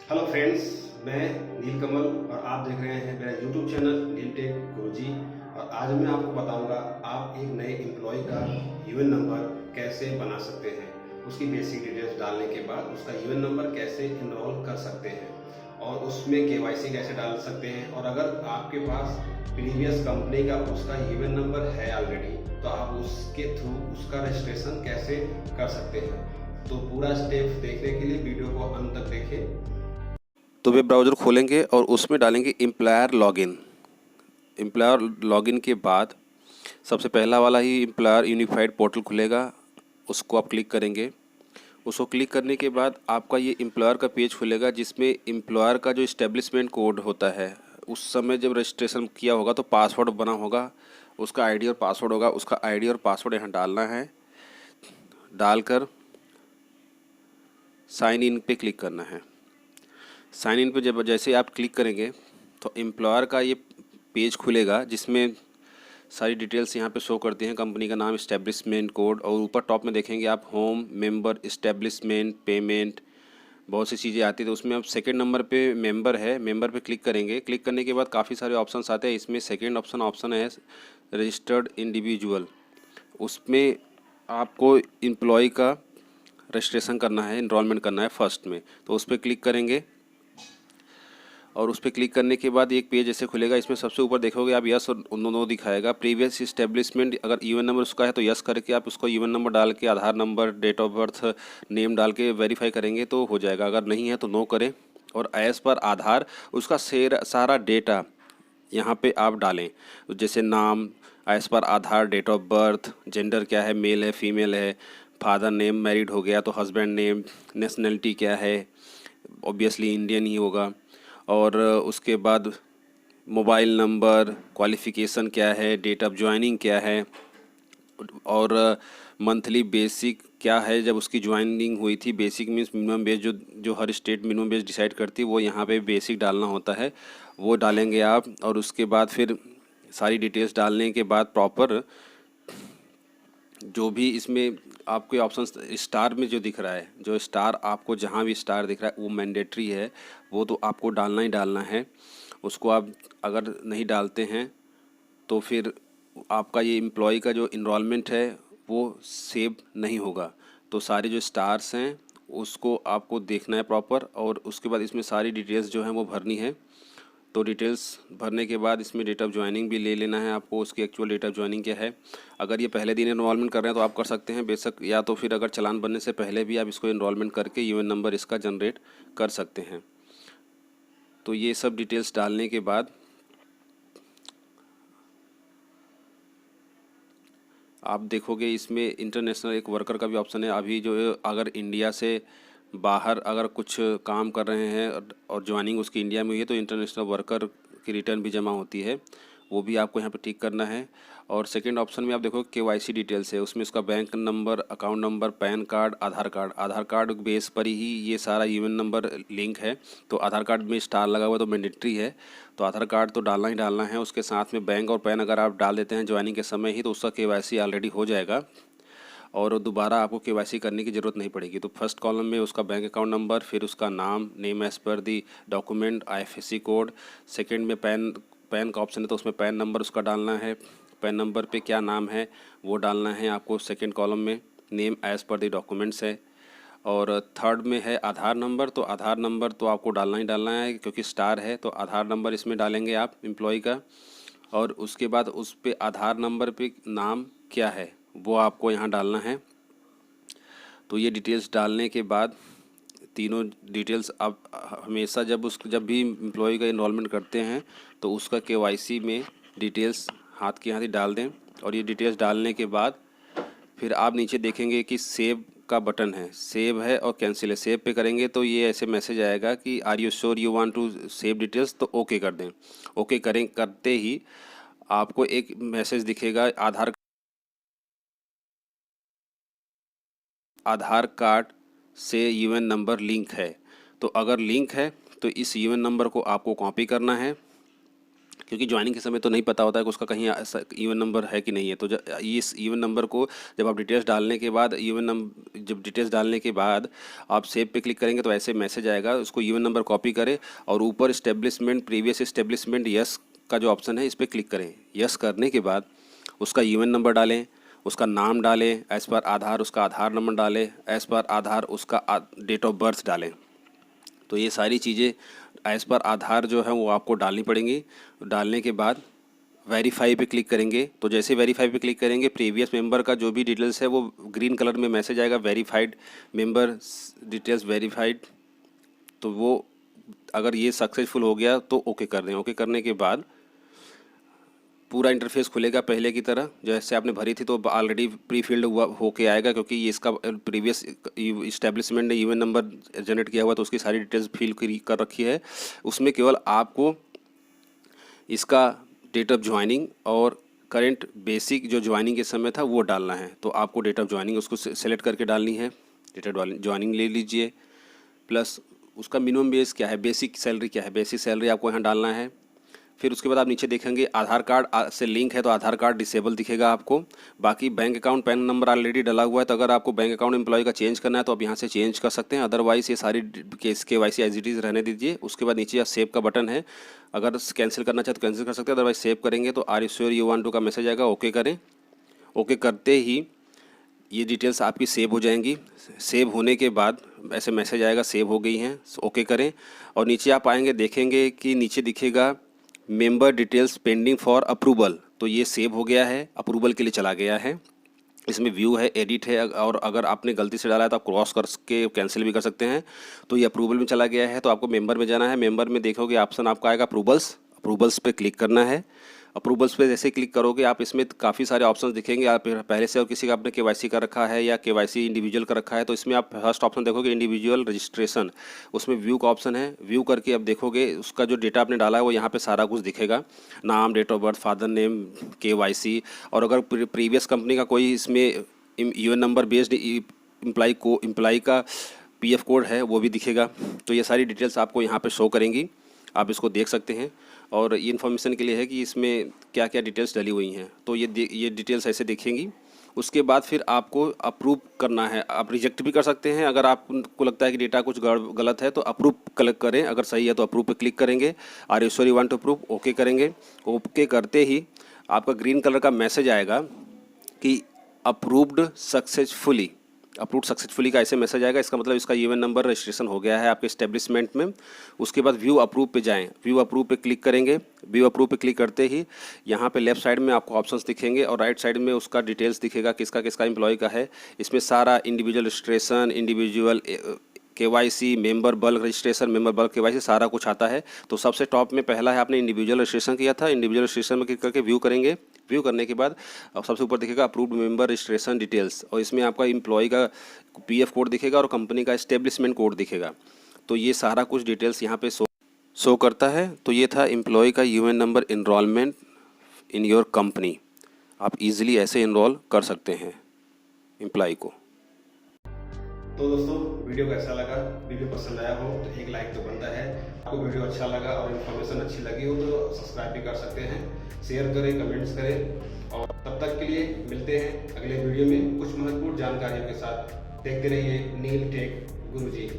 Hello friends, मैं नील कमल और आप देख रहे हैं मेरा यूट्यूब चैनल नील टेक गुरुजी। और आज मैं आपको बताऊंगा आप एक नए एम्प्लॉय का यूएन नंबर कैसे बना सकते हैं। उसकी बेसिक डिटेल्स डालने के बाद उसका यूएन नंबर कैसे इनरोल कर सकते हैं और उसमें केवाईसी कैसे डाल सकते हैं। और अगर आपके पास प्रीवियस कंपनी का उसका यूएन नंबर है ऑलरेडी, तो आप उसके थ्रू उसका रजिस्ट्रेशन कैसे कर सकते हैं। तो पूरा स्टेप देखने के लिए वीडियो को अंत तक देखें। तो वेब ब्राउज़र खोलेंगे और उसमें डालेंगे एम्प्लॉयर लॉगिन। एम्प्लॉयर लॉगिन के बाद सबसे पहला वाला ही एम्प्लॉयर यूनिफाइड पोर्टल खुलेगा, उसको आप क्लिक करेंगे। उसको क्लिक करने के बाद आपका ये एम्प्लॉयर का पेज खुलेगा जिसमें एम्प्लॉयर का जो इस्टेब्लिशमेंट कोड होता है, उस समय जब रजिस्ट्रेशन किया होगा तो पासवर्ड बना होगा, उसका आईडी और पासवर्ड होगा। उसका आईडी और पासवर्ड यहाँ डालना है। डालकर साइन इन पे क्लिक करना है। साइन इन पे जब जैसे आप क्लिक करेंगे तो एम्प्लॉयर का ये पेज खुलेगा जिसमें सारी डिटेल्स यहाँ पे शो करती हैं। कंपनी का नाम, इस्टेब्लिशमेंट कोड, और ऊपर टॉप में देखेंगे आप होम, मेंबर, इस्टेब्लिशमेंट, पेमेंट, बहुत सी चीज़ें आती है। तो उसमें अब सेकंड नंबर पे मेंबर है, मेंबर पे क्लिक करेंगे। क्लिक करने के बाद काफ़ी सारे ऑप्शंस आते हैं। इसमें सेकंड ऑप्शन है रजिस्टर्ड इंडिविजुअल। उसमें आपको एम्प्लॉय का रजिस्ट्रेशन करना है, इनरोलमेंट करना है फर्स्ट में, तो उस पर क्लिक करेंगे। और उस पर क्लिक करने के बाद एक पेज ऐसे खुलेगा। इसमें सबसे ऊपर देखोगे आप यस और नो दिखाएगा। प्रीवियस इस्टेब्लिशमेंट, अगर यूएन नंबर उसका है तो यस करके आप उसको यूएन नंबर डाल के, Aadhaar number, date of birth, name डाल के वेरीफाई करेंगे तो हो जाएगा। अगर नहीं है तो नो करें। और एज पर आधार उसका सारा डेटा यहाँ पे आप डालें, जैसे नाम as per Aadhaar, date of birth, gender क्या है, मेल है फीमेल है, फादर नेम, मैरिड हो गया तो हस्बैंड नेम, नेशनलिटी क्या है, ऑब्वियसली इंडियन ही होगा। और उसके बाद मोबाइल नंबर, क्वालिफ़िकेशन क्या है, डेट ऑफ ज्वाइनिंग क्या है, और मंथली बेसिक क्या है जब उसकी ज्वाइनिंग हुई थी। बेसिक मीन्स मिनिमम बेस, जो जो हर स्टेट मिनिमम बेस डिसाइड करती है, वो यहाँ पे बेसिक डालना होता है, वो डालेंगे आप। और उसके बाद फिर सारी डिटेल्स डालने के बाद प्रॉपर जो भी इसमें आपके ऑप्शन स्टार में जो दिख रहा है, जो स्टार आपको जहाँ भी स्टार दिख रहा है वो मैंडेटरी है, वो तो आपको डालना ही डालना है। उसको आप अगर नहीं डालते हैं तो फिर आपका ये एम्प्लॉय का जो इनरोलमेंट है वो सेव नहीं होगा। तो सारे जो स्टार्स हैं उसको आपको देखना है प्रॉपर, और उसके बाद इसमें सारी डिटेल्स जो हैं वो भरनी है। तो डिटेल्स भरने के बाद इसमें डेट ऑफ ज्वाइनिंग भी ले लेना है आपको, उसकी एक्चुअल डेट ऑफ ज्वाइनिंग क्या है। अगर ये पहले दिन इन्रॉलमेंट कर रहे हैं तो आप कर सकते हैं बेशक, या तो फिर अगर चालान बनने से पहले भी आप इसको इन्रॉलमेंट करके यूएन नंबर इसका जनरेट कर सकते हैं। तो ये सब डिटेल्स डालने के बाद आप देखोगे इसमें इंटरनेशनल एक वर्कर का भी ऑप्शन है। अभी जो अगर इंडिया से बाहर अगर कुछ काम कर रहे हैं और ज्वाइनिंग उसकी इंडिया में हुई है तो इंटरनेशनल वर्कर की रिटर्न भी जमा होती है, वो भी आपको यहाँ पे टिक करना है। और सेकंड ऑप्शन में आप देखो केवाईसी डिटेल्स है, उसमें उसका bank number, account number, PAN card, Aadhaar card. Aadhaar card base पर ही ये सारा यूएन नंबर लिंक है, तो आधार कार्ड में स्टार लगा हुआ तो मैंडेटरी है, तो आधार कार्ड तो डालना ही डालना है। उसके साथ में बैंक और पैन अगर आप डाल देते हैं ज्वाइनिंग के समय ही तो उसका केवाईसी ऑलरेडी हो जाएगा और दोबारा आपको केवाईसी करने की ज़रूरत नहीं पड़ेगी। तो फर्स्ट कॉलम में उसका बैंक अकाउंट नंबर, फिर उसका नाम, name as per the document, IFSC code. Second में पैन का ऑप्शन है तो उसमें पैन नंबर उसका डालना है, पैन नंबर पे क्या नाम है वो डालना है आपको सेकंड कॉलम में। Name as per the documents है। और थर्ड में है आधार नंबर, तो आधार नंबर तो आपको डालना ही डालना है क्योंकि स्टार है, तो आधार नंबर इसमें डालेंगे आप एम्प्लॉय का। और उसके बाद उस पे आधार नंबर पे नाम क्या है वो आपको यहाँ डालना है। तो ये डिटेल्स डालने के बाद तीनों डिटेल्स आप हमेशा जब भी एम्प्लॉय का इन्रॉलमेंट करते हैं तो उसका केवाईसी में डिटेल्स हाथ के हाथ ही डाल दें। और ये डिटेल्स डालने के बाद फिर आप नीचे देखेंगे कि सेव का बटन है, सेव है और कैंसिल है। सेव पे करेंगे तो ये ऐसे मैसेज आएगा कि are you sure you want to save details, तो ओके कर दें। ओके करें, करते ही आपको एक मैसेज दिखेगा आधार कार्ड से यूएन नंबर लिंक है। तो अगर लिंक है तो इस यूएन नंबर को आपको कॉपी करना है क्योंकि ज्वाइनिंग के समय तो नहीं पता होता है कि उसका कहीं ईवन नंबर है कि नहीं है। तो इस ईवन नंबर को जब आप डिटेल्स डालने के बाद जब डिटेल्स डालने के बाद आप सेव पे क्लिक करेंगे तो ऐसे मैसेज आएगा, उसको ईवन नंबर कॉपी करें और ऊपर इस्टेब्लिशमेंट प्रीवियस इस्टेब्लिशमेंट यस का जो ऑप्शन है इस पर क्लिक करें। यस करने के बाद उसका ईवन नंबर डालें, उसका नाम डालें, एज़ पर आधार उसका आधार नंबर डालें, एज़ पर आधार उसका डेट ऑफ बर्थ डालें। तो ये सारी चीज़ें एज़ पर आधार जो है वो आपको डालनी पड़ेंगी। डालने के बाद वेरीफाई पे क्लिक करेंगे। तो जैसे वेरीफाई पे क्लिक करेंगे प्रीवियस मेंबर का जो भी डिटेल्स है वो ग्रीन कलर में मैसेज आएगा, वेरीफाइड मेंबर डिटेल्स वेरीफाइड। तो वो अगर ये सक्सेसफुल हो गया तो ओके कर दें। ओके करने के बाद पूरा इंटरफेस खुलेगा पहले की तरह, जैसे आपने भरी थी तो ऑलरेडी प्री फिल्ड हुआ होके आएगा, क्योंकि ये इसका प्रीवियस इस्टेब्लिशमेंट ने ईवन नंबर जनरेट किया हुआ तो उसकी सारी डिटेल्स फिल कर रखी है। उसमें केवल आपको इसका डेट ऑफ ज्वाइनिंग और करंट बेसिक जो ज्वाइनिंग के समय था वो डालना है। तो आपको डेट ऑफ ज्वाइनिंग उसको सेलेक्ट करके डालनी है। डेट ऑफ ज्वाइनिंग ले लीजिए, प्लस उसका मिनिमम बेस क्या है, बेसिक सैलरी क्या है, बेसिक सैलरी आपको यहाँ डालना है। फिर उसके बाद आप नीचे देखेंगे आधार कार्ड से लिंक है तो आधार कार्ड डिसेबल दिखेगा आपको। बाकी bank account pan number already डला हुआ है, तो अगर आपको बैंक अकाउंट एम्प्लॉय का चेंज करना है तो आप यहाँ से चेंज कर सकते हैं। अदरवाइज ये सारी KYC एज इट इज़ रहने दीजिए। उसके बाद नीचे सेव का बटन है, अगर कैंसिल करना चाहे तो कैंसिल कर सकते हैं, अदरवाइज सेव करेंगे तो are you sure you want to का मैसेज आएगा, ओके करें। ओके करते ही ये डिटेल्स आपकी सेव हो जाएंगी। सेव होने के बाद ऐसे मैसेज आएगा सेव हो गई हैं, ओके करें। और नीचे आप आएंगे देखेंगे कि नीचे दिखेगा member details pending for approval. तो ये सेव हो गया है, अप्रूवल के लिए चला गया है। इसमें व्यू है, एडिट है, और अगर आपने गलती से डाला है तो आप क्रॉस करके कैंसिल भी कर सकते हैं। तो ये अप्रूवल में चला गया है। तो आपको मेंबर में जाना है। मेंबर में देखोगे ऑप्शन आपका आएगा अप्रूवल्स पे क्लिक करना है। अप्रूवल्स पे जैसे क्लिक करोगे आप इसमें काफ़ी सारे ऑप्शंस दिखेंगे। आप पहले से और किसी का आपने KYC कर रखा है या KYC इंडिविजुअल कर रखा है तो इसमें आप फर्स्ट ऑप्शन देखोगे इंडिविजुअल रजिस्ट्रेशन, उसमें व्यू का ऑप्शन है। व्यू करके अब देखोगे उसका जो डेटा आपने डाला है वो यहाँ पे सारा कुछ दिखेगा, नाम, date of birth, father name, KYC। और अगर प्रीवियस कंपनी का कोई इसमें यूएन नंबर बेस्ड एम्प्लॉय का PF कोड है वो भी दिखेगा। तो ये सारी डिटेल्स आपको यहाँ पर शो करेंगी, आप इसको देख सकते हैं। और ये इन्फॉर्मेशन के लिए है कि इसमें क्या क्या डिटेल्स डली हुई हैं। तो ये डिटेल्स ऐसे दिखेंगी। उसके बाद फिर आपको अप्रूव करना है। आप रिजेक्ट भी कर सकते हैं, अगर आपको लगता है कि डेटा कुछ गलत है तो अप्रूव क्लिक करें, अगर सही है तो अप्रूव पे क्लिक करेंगे। Are you sure you want to approve, okay करेंगे। ओके करते ही आपका ग्रीन कलर का मैसेज आएगा कि अप्रूव्ड सक्सेसफुली। अप्रूव्ड सक्सेसफुली का ऐसे मैसेज आएगा, इसका मतलब इसका ईवन नंबर रजिस्ट्रेशन हो गया है आपके इस्टेब्लिशमेंट में। उसके बाद व्यू अप्रूव पे जाएं, व्यू अप्रूव पे क्लिक करेंगे। व्यू अप्रूव पे क्लिक करते ही यहाँ पे लेफ्ट साइड में आपको ऑप्शंस दिखेंगे और राइट साइड में उसका डिटेल्स दिखेगा किसका किसका एम्प्लॉय का है। इसमें सारा individual registration, individual KYC, member bulk registration, member bulk KYC सारा कुछ आता है। तो सबसे टॉप में पहला है आपने इंडिविजुअल रजिस्ट्रेशन किया था, इंडिविजुअल रजिस्ट्रेशन में क्लिक करके व्यू करेंगे। व्यू करने के बाद सबसे ऊपर दिखेगा अप्रूव्ड मेंबर रजिस्ट्रेशन डिटेल्स, और इसमें आपका एम्प्लॉय का PF कोड दिखेगा और कंपनी का एस्टेब्लिशमेंट कोड दिखेगा। तो ये सारा कुछ डिटेल्स यहाँ पे शो करता है। तो ये था एम्प्लॉय का UAN number enrolment in your company. आप इजीली ऐसे इनरोल कर सकते हैं एम्प्लॉय को। तो दोस्तों वीडियो कैसा लगा, वीडियो पसंद आया हो तो एक लाइक तो बनता है। आपको वीडियो अच्छा लगा और इन्फॉर्मेशन अच्छी लगी हो तो सब्सक्राइब भी कर सकते हैं, शेयर करें, कमेंट्स करें। और तब तक के लिए मिलते हैं अगले वीडियो में कुछ महत्वपूर्ण जानकारियों के साथ। देखते रहिए नील टेक गुरुजी।